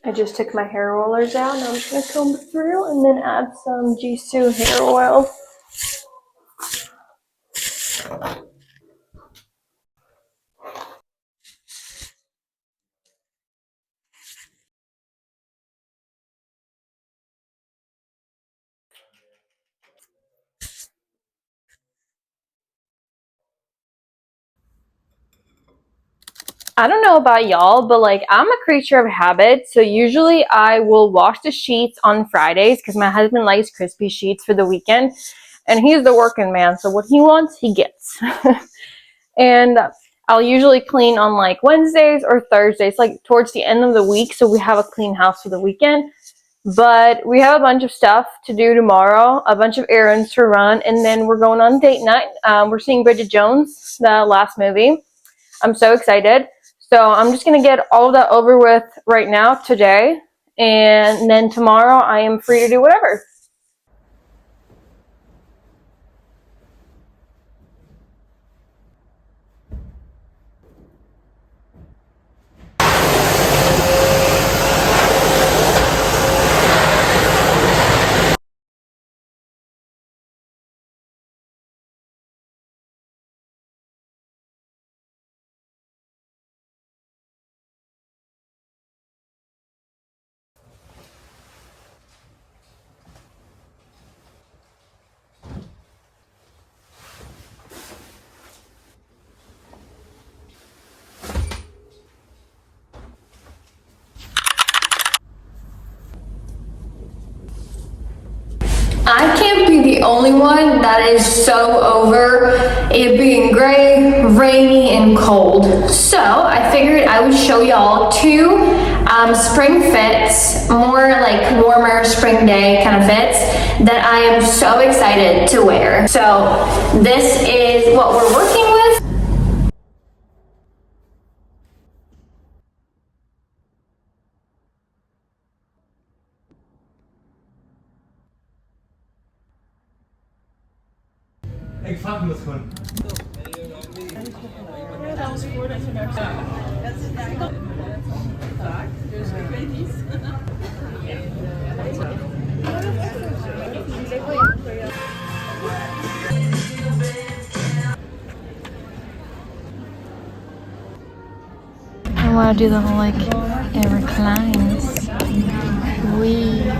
I just took my hair rollers out, and I'm just gonna comb through and then add some Jisoo hair oil. I don't know about y'all, but like I'm a creature of habit. So usually I will wash the sheets on Fridays because my husband likes crispy sheets for the weekend. And he's the working man, so what he wants, he gets. And I'll usually clean on like Wednesdays or Thursdays, like towards the end of the week, so we have a clean house for the weekend. But we have a bunch of stuff to do tomorrow, a bunch of errands to run, and then we're going on date night. We're seeing Bridget Jones, the last movie. I'm so excited. So I'm just going to get all of that over with right now today, and then tomorrow I am free to do whatever. I can't be the only one that is so over it being gray, rainy, and cold. So I figured I would show y'all two spring fits, more like warmer spring day kind of fits that I am so excited to wear. So this is what we're working with. Ik vraag me dat gewoon. Ja, dat was voordat je daar zat. Dat is eigenlijk vaak, dus ik weet niet. I want to do the whole like it reclines. Wee.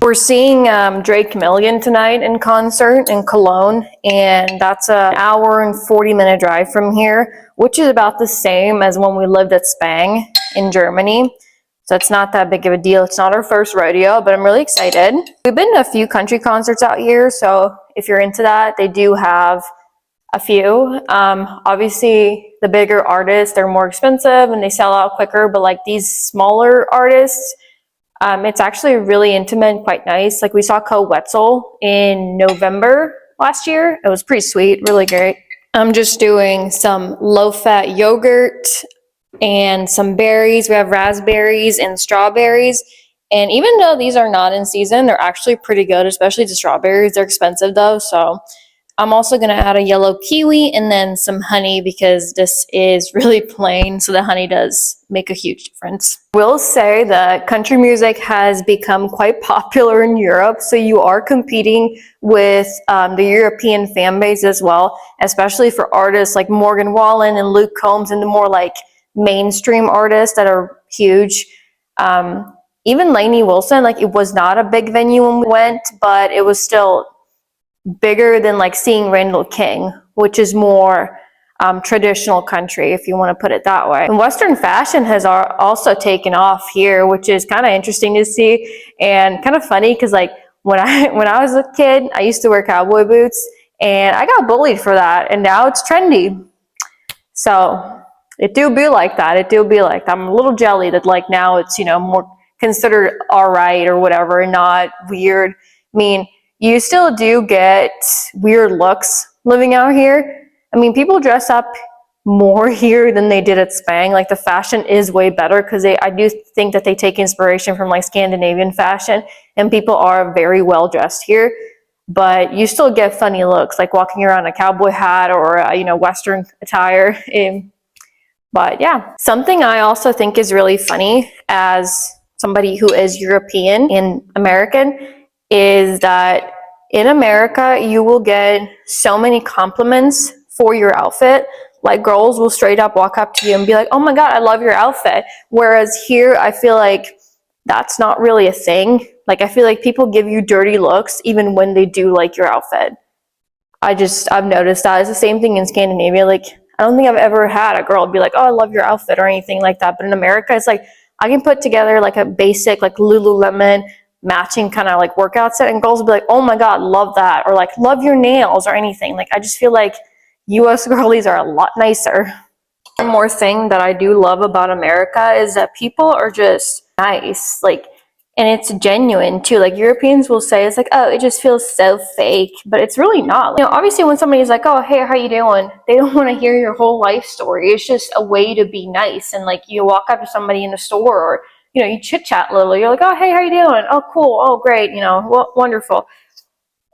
We're seeing Drake Milligan tonight in concert in Cologne, and that's an hour and 40-minute drive from here, which is about the same as when we lived at Spang in Germany. So it's not that big of a deal. It's not our first rodeo, but I'm really excited. We've been to a few country concerts out here, so if you're into that, they do have a few. Obviously, the bigger artists, they're more expensive and they sell out quicker, but like these smaller artists, it's actually really intimate, quite nice. Like we saw Co Wetzel in November last year. It was pretty sweet, really great. I'm just doing some low-fat yogurt and some berries. We have raspberries and strawberries. And even though these are not in season, they're actually pretty good, especially the strawberries. They're expensive though, so I'm also going to add a yellow kiwi and then some honey because this is really plain, so the honey does make a huge difference. We'll say that country music has become quite popular in Europe, so you are competing with the European fan base as well, especially for artists like Morgan Wallen and Luke Combs and the more like mainstream artists that are huge. Even Lainey Wilson, like it was not a big venue when we went, but it was still bigger than like seeing Randall King, which is more traditional country, if you want to put it that way. And Western fashion has also taken off here, which is kind of interesting to see and kind of funny because like when I was a kid, I used to wear cowboy boots and I got bullied for that, and now it's trendy. So it do be like that. It do be like that. I'm a little jelly that like now it's, you know, more considered all right or whatever, not weird. I mean, you still do get weird looks living out here. I mean, people dress up more here than they did at Spang. Like the fashion is way better because I do think that they take inspiration from like Scandinavian fashion, and people are very well dressed here. But you still get funny looks, like walking around in a cowboy hat or you know, Western attire. But yeah, something I also think is really funny as somebody who is European and American is that in America, you will get so many compliments for your outfit. Like girls will straight up walk up to you and be like, oh my God, I love your outfit. Whereas here, I feel like that's not really a thing. Like I feel like people give you dirty looks even when they do like your outfit. I've noticed that. It's the same thing in Scandinavia. Like I don't think I've ever had a girl be like, oh, I love your outfit or anything like that. But in America, it's like I can put together like a basic like Lululemon matching kind of like workout set, and girls will be like, oh my God, love that, or like love your nails or anything. Like I just feel like US girlies are a lot nicer. One more thing that I do love about America is that people are just nice, like, and it's genuine too. Like Europeans will say it's like, oh, it just feels so fake, but it's really not. You know, obviously when somebody's like, oh, hey, how you doing? They don't want to hear your whole life story. It's just a way to be nice. And like you walk up to somebody in the store, or you know, you chit chat a little. You're like, oh, hey, how you doing? Oh, cool. Oh, great. You know, well, wonderful.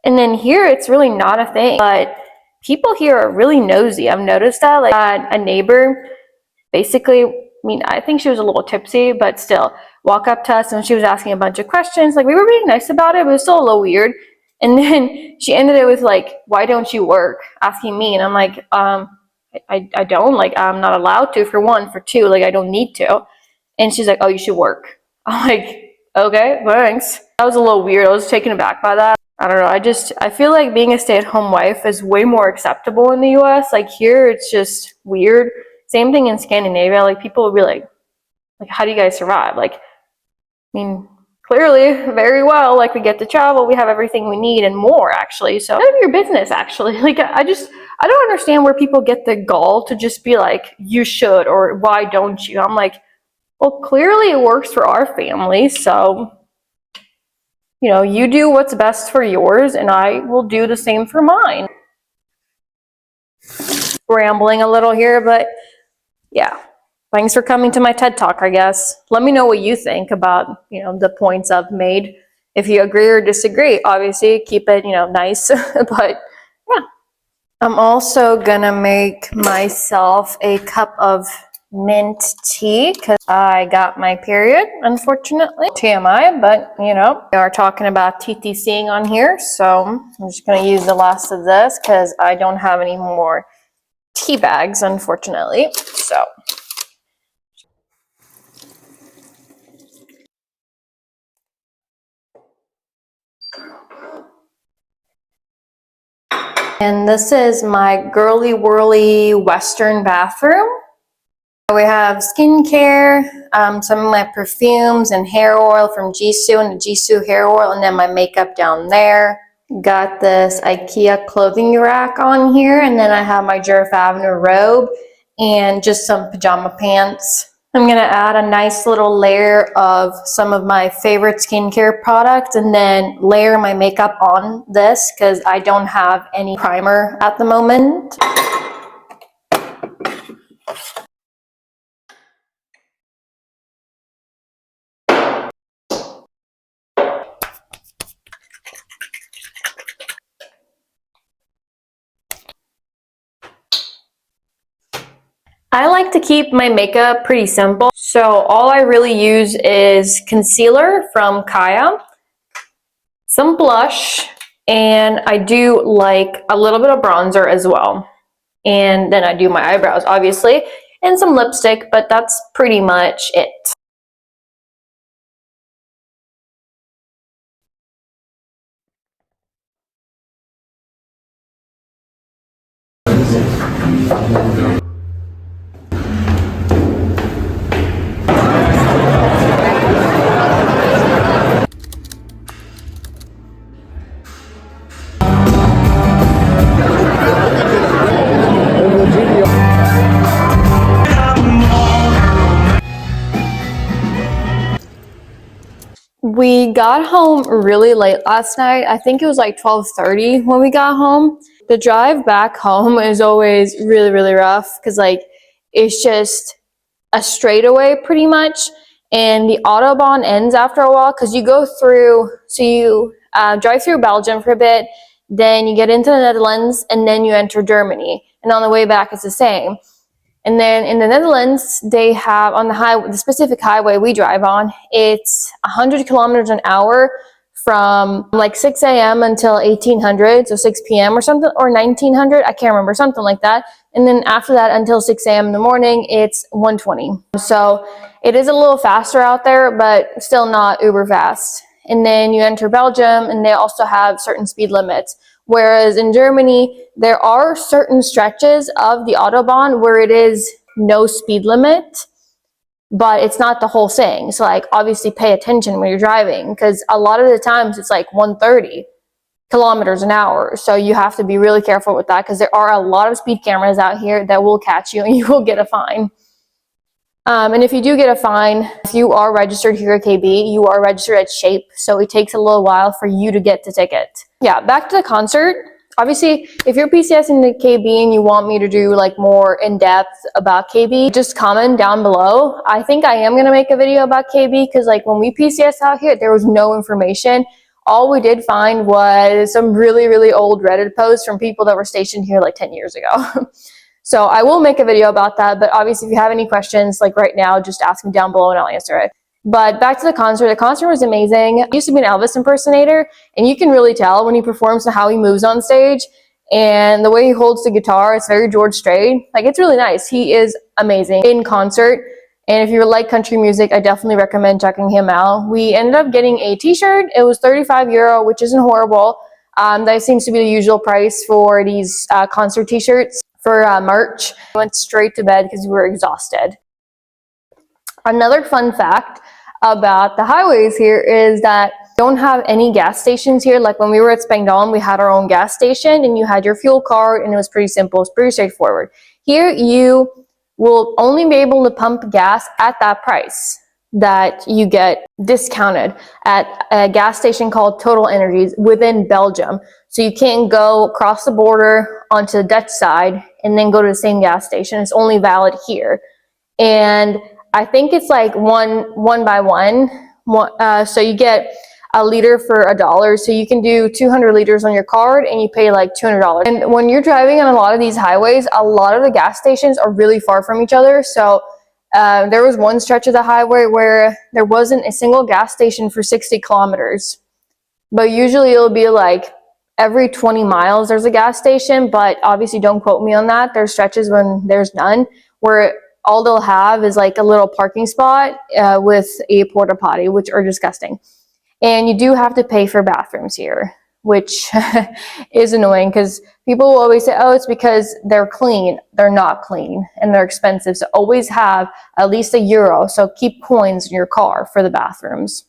And then here, it's really not a thing. But people here are really nosy. I've noticed that. Like a neighbor, basically, I mean, I think she was a little tipsy, but still, walk up to us and she was asking a bunch of questions. Like we were being nice about it, but it was still a little weird. And then she ended it with like, "Why don't you work?" Asking me, and I'm like, I don't. Like I'm not allowed to. For one, for two, like I don't need to. And she's like, "Oh, you should work." I'm like, "Okay, thanks." That was a little weird. I was taken aback by that. I don't know. I feel like being a stay-at-home wife is way more acceptable in the US. Like here, it's just weird. Same thing in Scandinavia. Like people will be like, how do you guys survive? Like, I mean, clearly very well. Like we get to travel, we have everything we need and more actually. So none of your business actually. Like I don't understand where people get the gall to just be like, you should, or why don't you? I'm like, well, clearly it works for our family. So, you know, you do what's best for yours and I will do the same for mine. Rambling a little here, but yeah. Thanks for coming to my TED Talk, I guess. Let me know what you think about, you know, the points I've made. If you agree or disagree, obviously keep it, you know, nice, but yeah. I'm also gonna make myself a cup of mint tea because I got my period, unfortunately. TMI, but you know, we are talking about TTCing on here, so I'm just gonna use the last of this because I don't have any more tea bags, unfortunately, so. And this is my girly whirly Western bathroom. We have skincare, some of my perfumes and hair oil from Jisoo and the Jisoo hair oil, and then my makeup down there. Got this IKEA clothing rack on here, and then I have my Jerf Avenue robe and just some pajama pants. I'm gonna add a nice little layer of some of my favorite skincare products and then layer my makeup on this because I don't have any primer at the moment. I like to keep my makeup pretty simple, so all I really use is concealer from Kaya, some blush, and I do like a little bit of bronzer as well. And then I do my eyebrows, obviously, and some lipstick, but that's pretty much it. We got home really late last night. I think it was like 12:30 when we got home. The drive back home is always really, really rough because like it's just a straightaway pretty much. And the Autobahn ends after a while because you go through, so you drive through Belgium for a bit, then you get into the Netherlands, and then you enter Germany. And on the way back, it's the same. And then in the Netherlands, they have on the highway, the specific highway we drive on, it's 100 kilometers an hour from like 6 a.m. until 1800, so 6 p.m. or something, or 1900, I can't remember, something like that. And then after that, until 6 a.m. in the morning, it's 120. So it is a little faster out there, but still not uber fast. And then you enter Belgium, and they also have certain speed limits. Whereas in Germany, there are certain stretches of the Autobahn where it is no speed limit, but it's not the whole thing. So like obviously pay attention when you're driving because a lot of the times it's like 130 kilometers an hour. So you have to be really careful with that because there are a lot of speed cameras out here that will catch you and you will get a fine. And if you do get a fine, if you are registered here at KB, you are registered at SHAPE, so it takes a little while for you to get the ticket. Yeah, back to the concert. Obviously, if you're PCSing the KB and you want me to do like more in-depth about KB, just comment down below. I think I am going to make a video about KB because like when we PCS out here, there was no information. All we did find was some really, really old Reddit posts from people that were stationed here like 10 years ago. So I will make a video about that, but obviously if you have any questions like right now, just ask me down below and I'll answer it. But back to the concert. The concert was amazing. I used to be an Elvis impersonator, and you can really tell when he performs and how he moves on stage and the way he holds the guitar. It's very George Strait. Like, it's really nice. He is amazing in concert. And if you like country music, I definitely recommend checking him out. We ended up getting a t-shirt. It was €35, which isn't horrible. That seems to be the usual price for these concert t-shirts. For merch, we went straight to bed because we were exhausted. Another fun fact about the highways here is that we don't have any gas stations here. Like when we were at Spangdahlem, we had our own gas station and you had your fuel card and it was pretty simple. It's pretty straightforward. Here you will only be able to pump gas at that price that you get discounted at a gas station called Total Energies within Belgium. So you can't go across the border onto the Dutch side and then go to the same gas station. It's only valid here. And I think it's like one by one. So you get a liter for $1. So you can do 200 liters on your card and you pay like $200. And when you're driving on a lot of these highways, a lot of the gas stations are really far from each other. So there was one stretch of the highway where there wasn't a single gas station for 60 kilometers. But usually it'll be like every 20 miles there's a gas station, but obviously don't quote me on that. There's stretches when there's none, where all they'll have is like a little parking spot with a porta potty, which are disgusting. And you do have to pay for bathrooms here, which is annoying because people will always say, oh, it's because they're clean. They're not clean and they're expensive. So always have at least €1. So keep coins in your car for the bathrooms.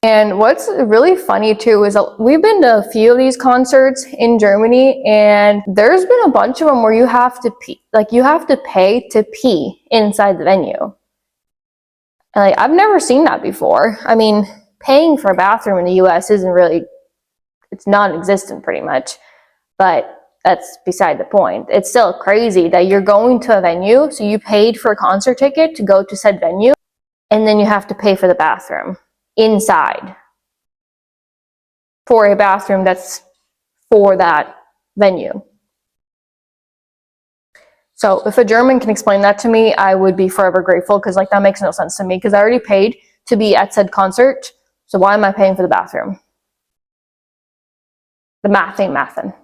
And what's really funny too is we've been to a few of these concerts in Germany, and there's been a bunch of them where you have to pee, like you have to pay to pee inside the venue. And like, I've never seen that before. I mean, paying for a bathroom in the US isn't really, it's non-existent pretty much, but that's beside the point. It's still crazy that you're going to a venue, so you paid for a concert ticket to go to said venue, and then you have to pay for the bathroom inside for a bathroom that's for that venue. So if a German can explain that to me, I would be forever grateful, because like that makes no sense to me, because I already paid to be at said concert, so why am I paying for the bathroom? The math ain't mathin'.